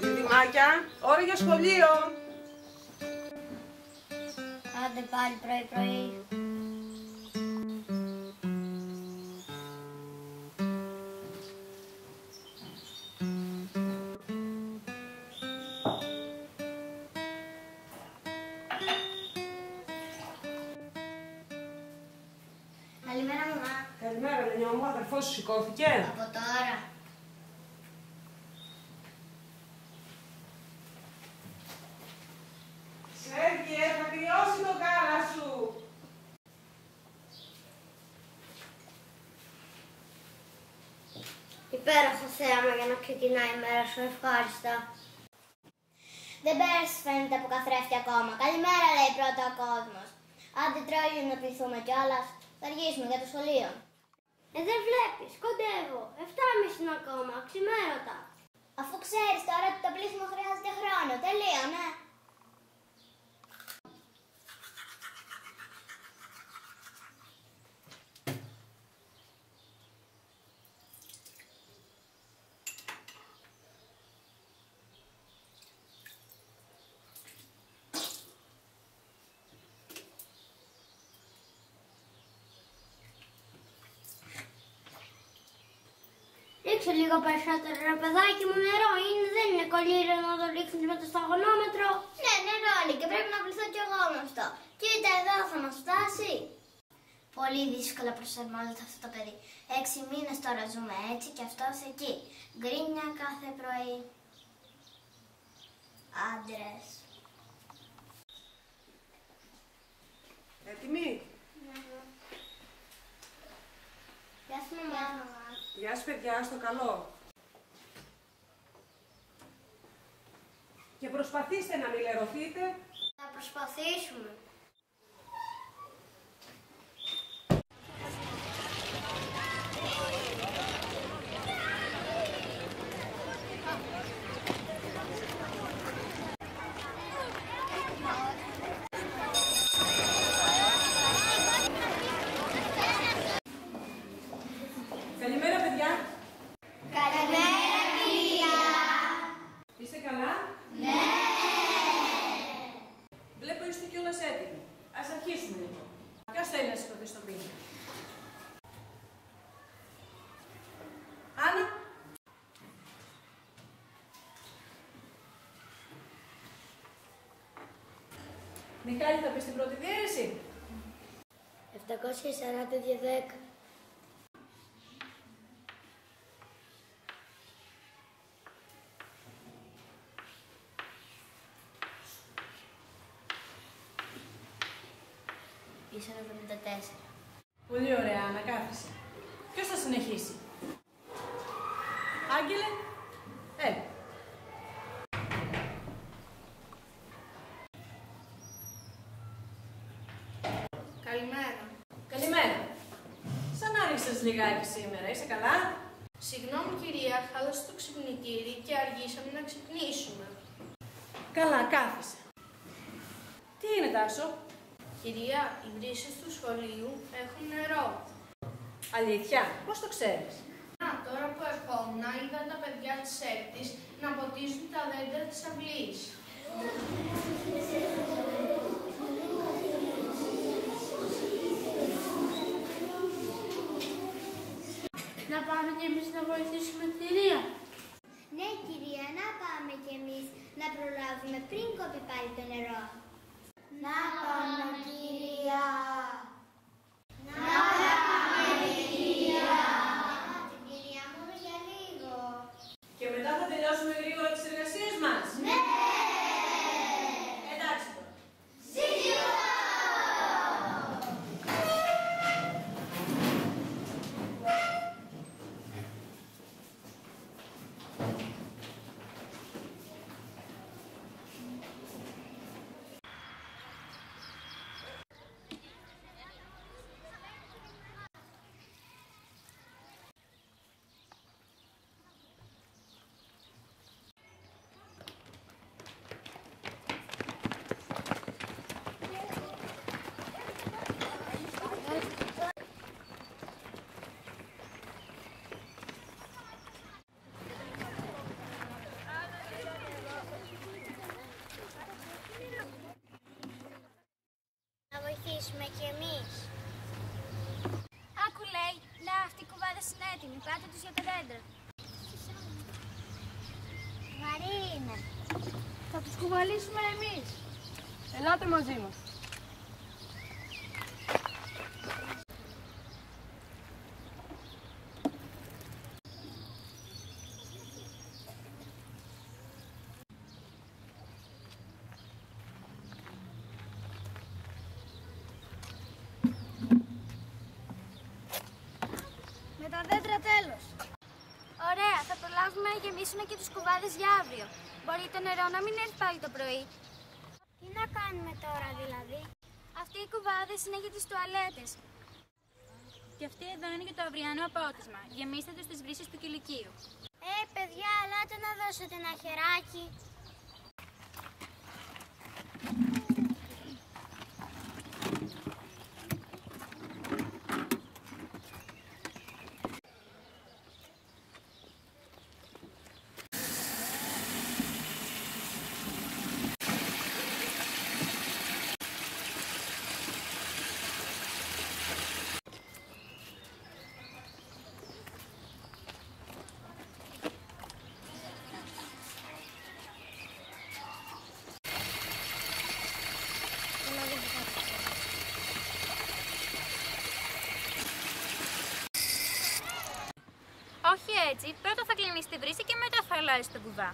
Διδυμάκια, ώρα για σχολείο. Άντε πάλι πρωί-πρωί. Καλημέρα, μαμά. Καλημέρα, Λενιό μου. Αδερφός σου σηκώθηκε? Από τώρα. Σέργιε, θα κρυώσει το γάλα σου. Υπέροχο θέαμα για να ξεκινάει η μέρα σου. Ευχάριστα. Δεν πέρασες φαίνεται από καθρέφτη ακόμα. Καλημέρα, λέει πρώτα ο κόσμος. Άντε τρώγει να πληθούμε κιόλας. Θα αργήσουμε για το σχολείο. Δεν βλέπεις, κοντεύω. 7.30 είναι ακόμα, ξημέρωτα. Αφού ξέρεις τώρα ότι το πλήθυμα χρειάζεται χρόνο. Τελείωνε. Ρίξε λίγο περισσότερο ρε παιδάκι μου νερό, δεν είναι κολλήριο να το ρίξεις με το σταγονόμετρο. Ναι, νερό όλοι και πρέπει να πληθώ κι εγώ με αυτό. Κοίτα εδώ θα μας φτάσει. Πολύ δύσκολα προσαρμόζεται αυτό το παιδί. 6 μήνες τώρα ζούμε έτσι και αυτός εκεί. Γκρίνια κάθε πρωί. Άντρες. Έτοιμοι? Γεια σου μαμά. Γεια σου παιδιά, στο καλό. Και προσπαθήστε να μην λερωθείτε. Θα προσπαθήσουμε. Καλημέρα παιδιά. Καλημέρα κυρία. Είστε καλά? Ναι. Βλέπω είστε κιόλας έτοιμοι. Ας αρχίσουμε λοιπόν. Ποιος θέλει να σηκωθεί στο πίνι? Άννα. Μιχάλη, θα πεις την πρώτη διαίρεση? 740 δια 10. Είσαι 74. Πολύ ωραία, Άννα, κάθισε. Ποιος θα συνεχίσει? Άγγελε, έλα. Καλημέρα. Καλημέρα. Σαν άνοιξες λιγάκι σήμερα, είσαι καλά? Συγγνώμη κυρία, χάλασε το ξυπνητήρι και αργήσαμε να ξυπνήσουμε. Καλά, κάθισε. Τι είναι, Τάσο? Κυρία, οι βρύσες του σχολείου έχουν νερό. Αλήθεια, πώς το ξέρεις? Τώρα που ερχόμουν είδα τα παιδιά της έκτης να ποτίζουν τα δέντρα της αυλής. Να πάμε κι εμείς να βοηθήσουμε την κυρία. Ναι κυρία, να πάμε κι εμείς να προλάβουμε πριν κοπεί πάλι το νερό. Να πάμε κυρία. Να πάμε κυρία. Την κυρία μόνο για λίγο. Και μετά θα τελειώσουμε γρήγορα τις εργασίες μας. Ναι. Εντάξει τώρα. Σίγουρα. βρίσουμε κι εμείς. Άκου λέει, να αυτοί οι κουβάδες είναι έτοιμοι, πάτε τους για τα δέντρα. Βαρύ είναι. Θα τους κουβαλήσουμε εμείς. Ελάτε μαζί μας. Με τα δέντρα τέλος. Ωραία, θα προλάβουμε να γεμίσουμε και τους κουβάδες για αύριο. Μπορεί το νερό να μην έρθει πάλι το πρωί. Τι να κάνουμε τώρα δηλαδή? Αυτοί οι κουβάδες είναι για τις τουαλέτες. Και αυτή εδώ είναι για το αυριανό απότισμα. Γεμίστε τους στις βρύσες του κηλικείου. Παιδιά, ελάτε να δώσετε ένα χεράκι. Όχι έτσι, πρώτα θα κλείνεις τη βρύση και μετά θα αλλάζεις τον κουβά.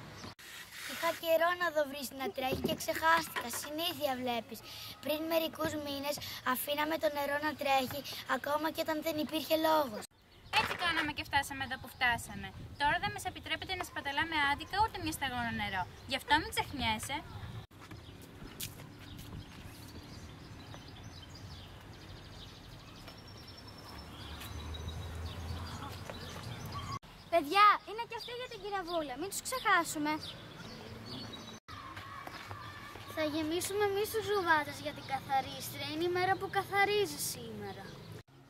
Είχα καιρό να δω βρύση να τρέχει και ξεχάστηκα. Συνήθεια βλέπεις. Πριν μερικούς μήνες αφήναμε το νερό να τρέχει ακόμα και όταν δεν υπήρχε λόγος. Έτσι κάναμε και φτάσαμε εδώ που φτάσαμε. Τώρα δεν μας επιτρέπεται να σπαταλάμε άδικα ούτε μια σταγόνα νερό. Γι' αυτό μην ξεχνιέσαι. Παιδιά, είναι και αυτή για την κυραβούλα. Μην τους ξεχάσουμε. Θα γεμίσουμε εμείς τους ζουβάτες για την καθαρίστρια. Είναι η μέρα που καθαρίζει σήμερα.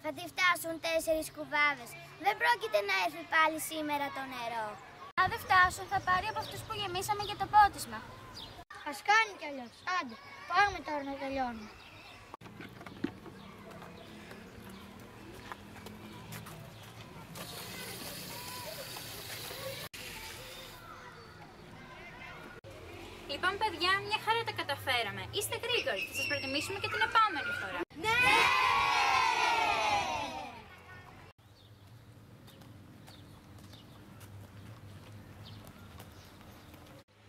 Θα τη φτάσουν 4 κουβάδες. Δεν πρόκειται να έρθει πάλι σήμερα το νερό. Αν δεν φτάσουν, θα πάρει από αυτούς που γεμίσαμε για το πότισμα. Ας κάνει κι αλλιώς. Άντε, πάμε τώρα να τελειώνουμε. Λοιπόν, παιδιά, μια χαρά τα καταφέραμε. Είστε γρήγοροι. Θα σας προτιμήσουμε και την επόμενη φορά. Ναι!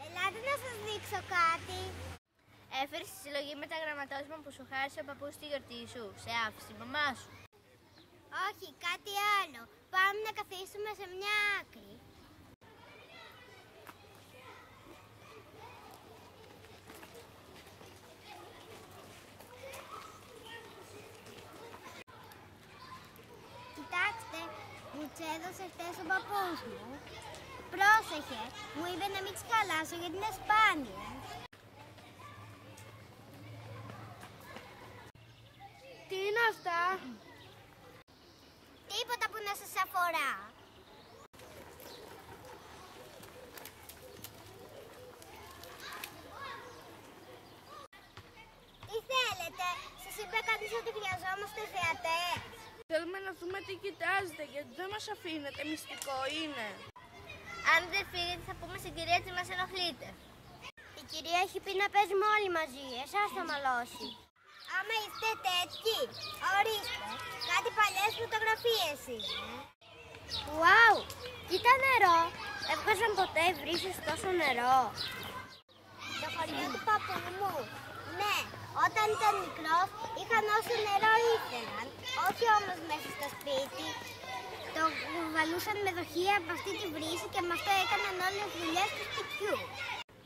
Ελάτε να σας δείξω κάτι. Έφερες τη συλλογή με τα γραμματόσημα που σου χάρισε ο παππούς στη γιορτή σου. Σε άφησε η μαμά σου. Όχι, κάτι άλλο. Πάμε να καθίσουμε σε μια άκρη. Κοιτάξτε, μου τις έδωσε χτες ο παππούς μου. Πρόσεχε, μου είπε να μην τις χαλάσω γιατί είναι σπάνιες. Τι είναι αυτά? Τίποτα που να σας αφορά. Τι θέλετε, σας είπε κανείς ότι χρειαζόμαστε θεατές? Θέλουμε να δούμε τι κοιτάζετε, γιατί δεν μας αφήνετε, μυστικό είναι. Αν δεν φύγετε, θα πούμε στην κυρία τι μας ενοχλείτε. Η κυρία έχει πει να παίζουμε όλοι μαζί, εσάς θα μαλώσει. Άμα είστε τέτοιοι, ορίστε, κάτι παλιές φωτογραφίες είναι. Ουάου, κοίτα νερό, έβγαζαν ποτέ βρύσες τόσο νερό? Το χωριό του παππού μου, ναι, όταν ήταν μικρός είχαν όσο νερό ήθελαν, όχι όμως μέσα στο σπίτι. Το κουβαλούσαν με δοχεία από αυτή τη βρύση και με αυτό έκαναν όλες τις δουλειές του σπιτιού.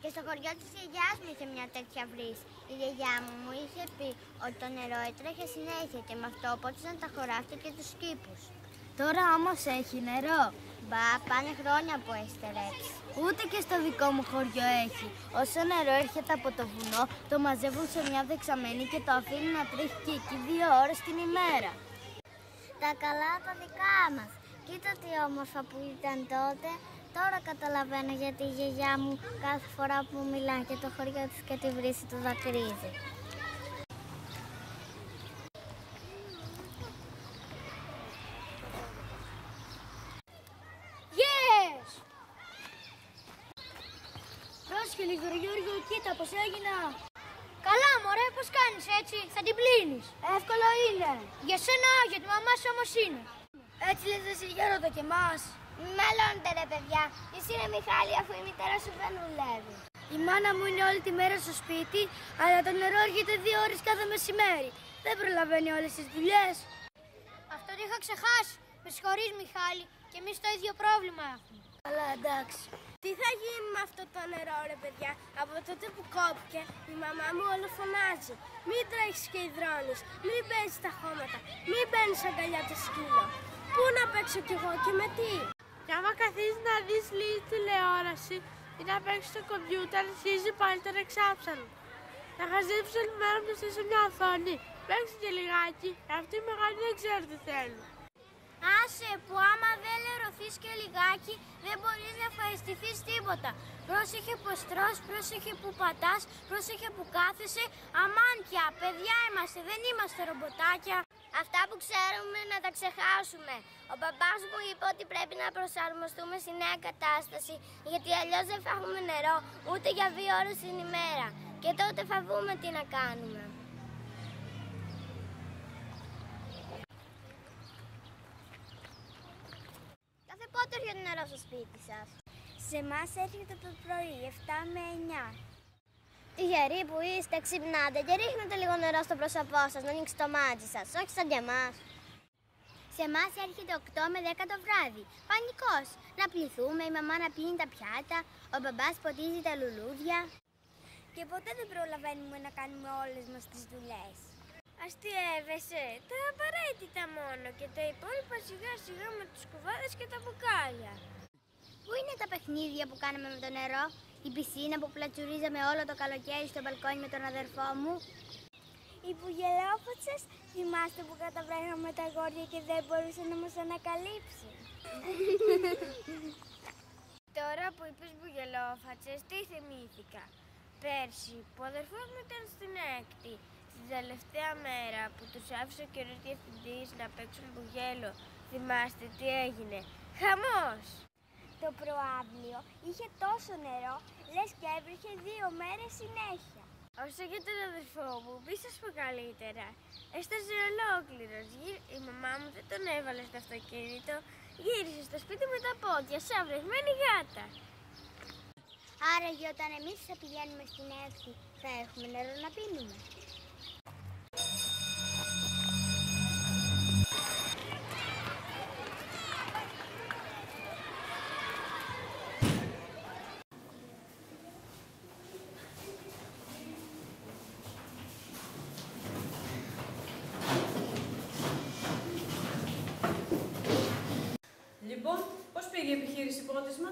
Και στο χωριό της γιαγιάς μου είχε μια τέτοια βρύση. Η γιαγιά μου είχε πει ότι το νερό έτρεχε συνέχεια και με αυτό πότισαν τα χωράφια και τους κήπους. Τώρα όμως έχει νερό. Μπα, πάνε χρόνια που έχει στερέψει. Ούτε και στο δικό μου χωριό έχει. Όσο νερό έρχεται από το βουνό, το μαζεύουν σε μια δεξαμένη και το αφήνουν να τρέχει και εκεί 2 ώρες την ημέρα. Τα καλά τα δικά μας. Κοίτα τι όμορφα που ήταν τότε. Τώρα καταλαβαίνω γιατί η γιαγιά μου κάθε φορά που μου μιλάει και το χωριό της και τη βρύση του δακρύζει. δάσκαλοι, Γιώργο, κοίτα πως έγινα. Καλά, μωρέ, πώς κάνεις έτσι, θα την πλύνεις. Εύκολο είναι. Για σένα, για τη μαμά σου όμως είναι. Έτσι λες εσύ, για ρώτα και εμάς. Μαλώνετε ρε παιδιά. Εσύ είναι Μιχάλη, αφού η μητέρα σου δεν δουλεύει. Η μάνα μου είναι όλη τη μέρα στο σπίτι, αλλά το νερό έρχεται 2 ώρες κάθε μεσημέρι. Δεν προλαβαίνει όλες τις δουλειές. Αυτό το είχα ξεχάσει. Με συγχωρείς, Μιχάλη, και εμείς το ίδιο πρόβλημα έχουμε. Αλλά εντάξει. Τι θα γίνει με αυτό το νερό, ρε παιδιά? Από τότε που κόπηκε, η μαμά μου όλο φωνάζει. Μην τρέχεις και υδρώνεις, μην μπαίνεις στα χώματα, μην μπαίνεις αγκαλιά το σκύλο. Πού να παίξω κι εγώ και με τι? Και άμα καθίσεις να δεις λίγη τηλεόραση ή να παίξεις στο κομπιούτερ, αρχίζει πάλι τον εξάψανο. Να χαζέψεις όλη μέρα μπροστά σε μια οθόνη. Παίξε και λιγάκι, αυτοί οι μεγάλοι δεν ξέρουν τι θέλουν. Άσε που άμα δεν λερωθείς και λιγάκι δεν μπορείς να ευχαριστηθείς τίποτα. Πρόσεχε που στρως, πρόσεχε που πατάς, πρόσεχε που κάθεσαι. Αμάν πια, παιδιά είμαστε, δεν είμαστε ρομποτάκια. Αυτά που ξέρουμε να τα ξεχάσουμε. Ο μπαμπάς μου είπε ότι πρέπει να προσαρμοστούμε στη νέα κατάσταση, γιατί αλλιώς δεν θα έχουμε νερό ούτε για 2 ώρες την ημέρα. Και τότε θα δούμε τι να κάνουμε. Κάθε πότε έρχεται νερό στο σπίτι σας? Σε εμάς έρχεται το πρωί, 7 με 9. Τυχεροί που είστε, ξυπνάτε και ρίχνετε λίγο νερό στο πρόσωπό σας, να ανοίξει το μάτι σας, όχι σαν για εμάς. Σε εμάς έρχεται 8 με 10 το βράδυ. Πανικός. Να πληθούμε, η μαμά να πίνει τα πιάτα, ο μπαμπάς ποτίζει τα λουλούδια. Και ποτέ δεν προλαβαίνουμε να κάνουμε όλες μας τις δουλειές. Αστειεύεσαι, τα απαραίτητα μόνο και τα υπόλοιπα σιγά σιγά με τους κουβάδες και τα μπουκάλια. Πού είναι τα παιχνίδια που κάναμε με το νερό, η πισίνα που πλατσουρίζαμε όλο το καλοκαίρι στο μπαλκόνι με τον αδερφό μου? Οι πουγελόφωτσες, θυμάστε που καταβρέχαμε τα αγόρια και δεν μπορούσε να μας ανακαλύψει? Τώρα που είπες μπουγελόφατσες, τι θυμήθηκα? Πέρσι που ο αδερφός μου ήταν στην έκτη, την τελευταία μέρα που τους άφησε ο καιρός διευθυντής να παίξουν μπουγέλο, θυμάστε τι έγινε? Χαμός! Το προάβλιο είχε τόσο νερό, λες και έβριχε 2 μέρες συνέχεια. Όσο για τον αδερφό μου, μη σας πω καλύτερα. Έστασε ολόκληρος. Η μαμά μου δεν τον έβαλε στο αυτοκίνητο. Γύρισε στο σπίτι με τα πόδια, σαν βρεγμένη γάτα. Άραγε όταν εμείς θα πηγαίνουμε στην έκτη, θα έχουμε νερό να πίνουμε? Λοιπόν, πώς πήγε η επιχείρηση υπότισμα?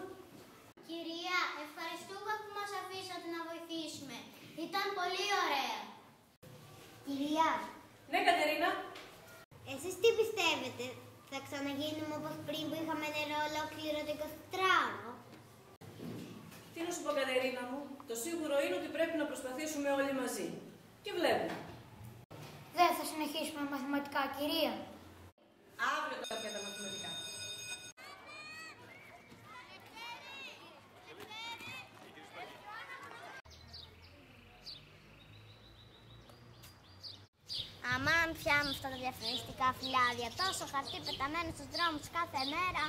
Κυρία, ευχαριστούμε που μας αφήσατε να βοηθήσουμε. Ήταν πολύ ωραία. Κυρία. Ναι, Κατερίνα. Εσείς τι πιστεύετε, θα ξαναγίνουμε όπως πριν που είχαμε νερό ολόκληρο το 24ωρο? Τι να σου πω, Κατερίνα μου, το σίγουρο είναι ότι πρέπει να προσπαθήσουμε όλοι μαζί. Και βλέπουμε. Δεν θα συνεχίσουμε μαθηματικά, κυρία. Αύριο κάποια τα μαθηματικά. Αμάν πια με αυτά τα διαφημιστικά φυλάδια, τόσο χαρτί πεταμένο στους δρόμους κάθε μέρα.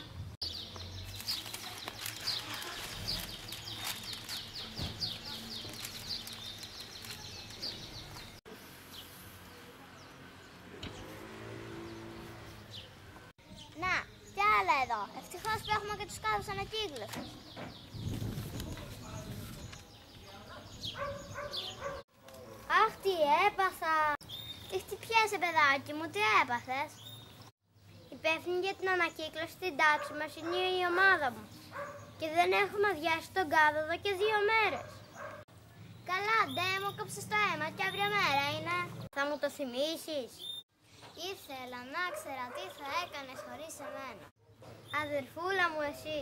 Να, κι άλλα εδώ. Ευτυχώς που έχουμε και τους κάδους ανακύκλωσης. Αχ, τι έπαθα! Τι χτυπιέσαι, παιδάκι μου, τι έπαθες? Υπεύθυνη για την ανακύκλωση στην τάξη μας είναι η ομάδα μου. Και δεν έχουμε αδειάσει τον κάδο εδώ και 2 μέρες. Καλά, ντε, μου κόψες το αίμα και αύριο μέρα είναι. Θα μου το θυμίσεις? Ήθελα να ξέρα τι θα έκανες χωρίς εμένα. Αδερφούλα μου εσύ.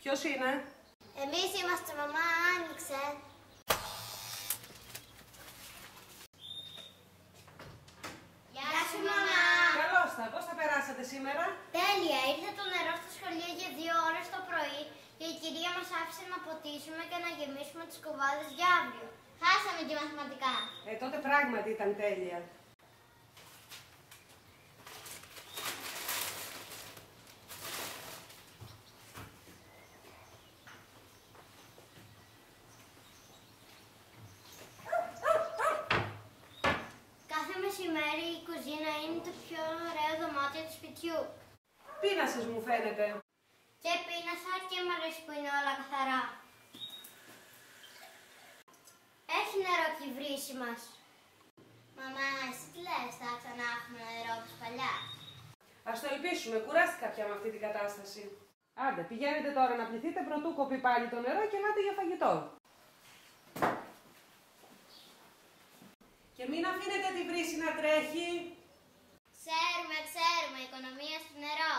Ποιος είναι? Εμείς είμαστε, μαμά, άνοιξε. περάσατε σήμερα? Τέλεια, ήρθε το νερό στο σχολείο για 2 ώρες το πρωί και η κυρία μας άφησε να ποτίσουμε και να γεμίσουμε τις κουβάδες για αύριο. Χάσαμε και μαθηματικά. Τότε πράγματι ήταν τέλεια. Κάθε μεσημέρι η κουζίνα είναι το πιο ωραίο δωμάτιο του σπιτιού. Πείνασες μου φαίνεται. Και πίνασα και μ' αρέσει που είναι όλα καθαρά. Έχει νερό και η βρύση μας. Μαμά, εσύ τι λες, θα ξανά έχουμε νερό όπως παλιά? Ας το ελπίσουμε, κουράστηκα πια με αυτή την κατάσταση. Άντε, πηγαίνετε τώρα να πληθείτε πρωτού κοπεί πάλι το νερό και ελάτε για φαγητό. Και μην αφήνετε τη βρύση να τρέχει. Ξέρουμε, οικονομία στο νερό.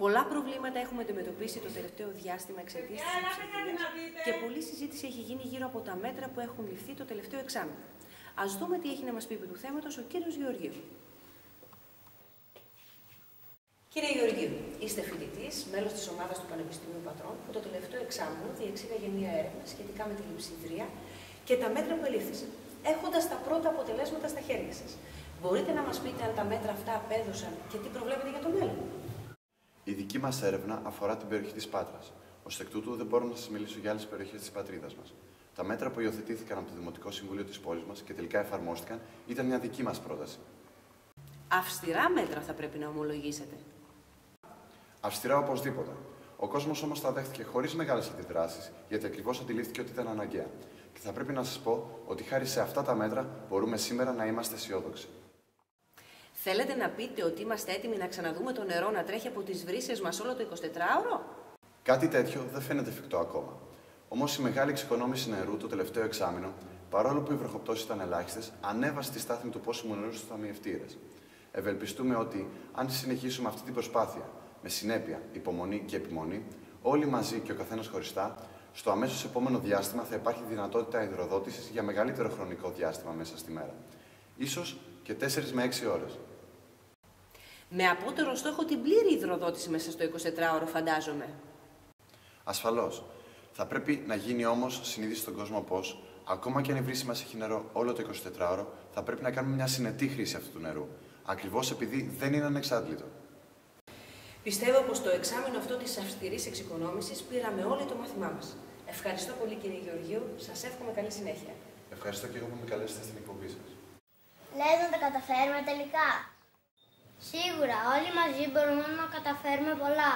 Πολλά προβλήματα έχουμε αντιμετωπίσει το τελευταίο διάστημα εξαιτίας της υψηλής και πολλή συζήτηση έχει γίνει γύρω από τα μέτρα που έχουν ληφθεί το τελευταίο εξάμηνο. Ας δούμε τι έχει να μας πει επί του θέματος ο κύριος Γεωργίου. Κύριε Γεωργίου, είστε φοιτητής, μέλος της ομάδας του Πανεπιστημίου Πατρών, που το τελευταίο εξάμηνο διεξήγαγε μία έρευνα σχετικά με τη λειψιδρία και τα μέτρα που ελήφθησαν. Έχοντας τα πρώτα αποτελέσματα στα χέρια σας, μπορείτε να μας πείτε αν τα μέτρα αυτά απέδωσαν και τι προβλέπετε για το μέλλον? Η δική μας έρευνα αφορά την περιοχή της Πάτρας. Ως εκ τούτου, δεν μπορώ να σας μιλήσω για άλλες περιοχές της πατρίδας μας. Τα μέτρα που υιοθετήθηκαν από το Δημοτικό Συμβούλιο της πόλης μας και τελικά εφαρμόστηκαν ήταν μια δική μας πρόταση. Αυστηρά μέτρα θα πρέπει να ομολογήσετε. Αυστηρά οπωσδήποτε. Ο κόσμος όμως τα δέχτηκε χωρίς μεγάλες αντιδράσεις, γιατί ακριβώς αντιλήφθηκε ότι ήταν αναγκαία. Και θα πρέπει να σας πω ότι χάρη σε αυτά τα μέτρα μπορούμε σήμερα να είμαστε αισιόδοξοι. Θέλετε να πείτε ότι είμαστε έτοιμοι να ξαναδούμε το νερό να τρέχει από τις βρύσες μας όλο το 24ωρο? Κάτι τέτοιο δεν φαίνεται εφικτό ακόμα. Όμως η μεγάλη εξοικονόμηση νερού το τελευταίο εξάμηνο, παρόλο που οι βροχοπτώσεις ήταν ελάχιστες, ανέβασε τη στάθμη του πόσιμου νερού στους ταμιευτήρες. Ευελπιστούμε ότι, αν συνεχίσουμε αυτή την προσπάθεια με συνέπεια, υπομονή και επιμονή, όλοι μαζί και ο καθένας χωριστά, στο αμέσως επόμενο διάστημα θα υπάρχει δυνατότητα υδροδότησης για μεγαλύτερο χρονικό διάστημα μέσα στη μέρα. Ίσως και 4 με 6 ώρες. Με απότερο στόχο την πλήρη υδροδότηση μέσα στο 24ωρο, φαντάζομαι. Ασφαλώς. Θα πρέπει να γίνει όμως συνείδηση στον κόσμο πως, ακόμα και αν η βρύση μας έχει νερό όλο το 24ωρο, θα πρέπει να κάνουμε μια συνετή χρήση αυτού του νερού. Ακριβώς επειδή δεν είναι ανεξάντλητο. Πιστεύω πως το εξάμηνο αυτό της αυστηρής εξοικονόμησης πήραμε όλοι το μάθημά μας. Ευχαριστώ πολύ, κύριε Γεωργίου. Σας εύχομαι καλή συνέχεια. Ευχαριστώ και εγώ που με καλέσατε στην εκπομπή σας. Λες να τα καταφέρουμε τελικά? Σίγουρα, όλοι μαζί μπορούμε να καταφέρουμε πολλά.